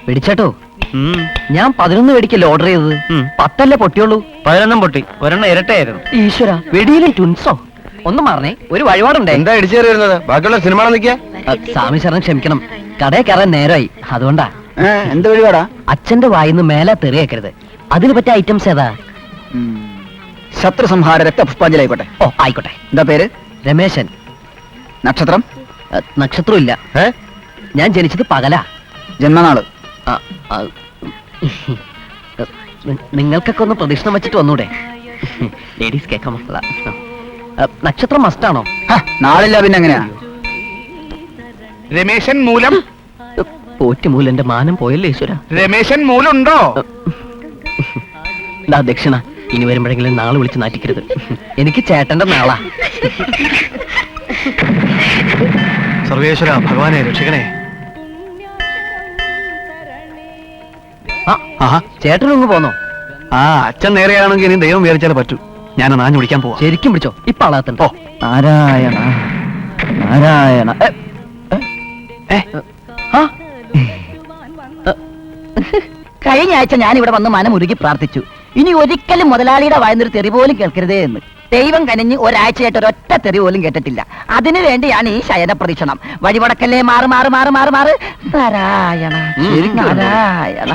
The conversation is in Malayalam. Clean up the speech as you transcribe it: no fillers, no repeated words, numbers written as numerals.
വെടിച്ചേട്ടോ, ഞാൻ 11 വെടിക്കല്ലേ ഓർഡർ ചെയ്തത്. 10 പൊട്ടിയുള്ളൂ. 11 പൊട്ടി, ഒരെണ്ണം ഇരട്ടയായിരുന്നു. ഈശ്വര, വെടിയിലും ട്വിൻസോ? ഒന്ന് മാറണേ, ഒരു വഴിപാടുണ്ടേ. എന്താ ഇടിച്ചേറി വരുന്നത്? ബാക്കിയുള്ള സിനിമ നിൽക്കാ. സ്വാമി ശരണം ക്ഷമിക്കണം, കടയിൽ കയറാൻ നേരമായി, അതുകൊണ്ടാ. എന്ത് വഴിപാടാ? അച്ഛന്റെ വായിന്ന് മേലെ തെറിയേക്കരുത്. അതിന് പറ്റിയ ഐറ്റംസ് ഏതാ? ശത്രുസംഹാര രക്തപുഷ്പാഞ്ജലിയായിക്കോട്ടെ. ഓ ആയിക്കോട്ടെ. എന്താ പേര്? രമേശൻ. നക്ഷത്രം? നക്ഷത്രം ഇല്ല, ഞാൻ ജനിച്ചത് പകലാ. ജന്മനാള്? നിങ്ങൾക്കൊക്കെ ഒന്ന് പ്രദക്ഷിണം വെച്ചിട്ട് വന്നൂടെ? ലേഡീസ് കേൾക്കാൻ മക്കള. നക്ഷത്രം മസ്റ്റാണോ? നാളില്ല, പിന്നെ എങ്ങനെയാ? രമേശൻ മൂലം? പോറ്റുമൂലന്റെ മാനം പോയല്ലേ ഈശ്വര. രമേശൻ മൂലുണ്ടോ? ദക്ഷിണ, ഇനി വരുമ്പോഴെങ്കിലും നാളെ വിളിച്ച് നാറ്റിക്കരുത്. എനിക്ക് ചേട്ടന്റെ നാളാ. സർവേശ്വര ഭഗവാനെ രക്ഷിക്കണേ. ചേട്ടനൊന്ന് പോന്നോ? അച്ഛൻ നേരെയാണെങ്കിൽ ഇനി ദൈവം വിചാരിച്ചാലേ പറ്റൂ. ഞാൻ നാഞ്ഞു വിളിക്കാൻ പോവാ. ശരിക്കും പിടിച്ചോ, ഇപ്പൊ ആളാത്തണ്ടോ? നാരായണ നാരായണ. കഴിഞ്ഞ ആഴ്ച ഞാൻ ഇവിടെ വന്ന് മനമുരുകി പ്രാർത്ഥിച്ചു, ഇനി ഒരിക്കലും മുതലാളിയുടെ വായന്നൊരു തെറി പോലും കേൾക്കരുതേ എന്ന്. ദൈവം കനിഞ്ഞ് ഒരാഴ്ചയായിട്ട് ഒരൊറ്റ തെറി പോലും കേട്ടിട്ടില്ല. അതിനു വേണ്ടിയാണ് ഈ ശയന പ്രദക്ഷിണം. വഴിപടക്കല്ലേ, മാറ് മാറ് മാറ് മാറ് മാറ്. നാരായണ നാരായണ.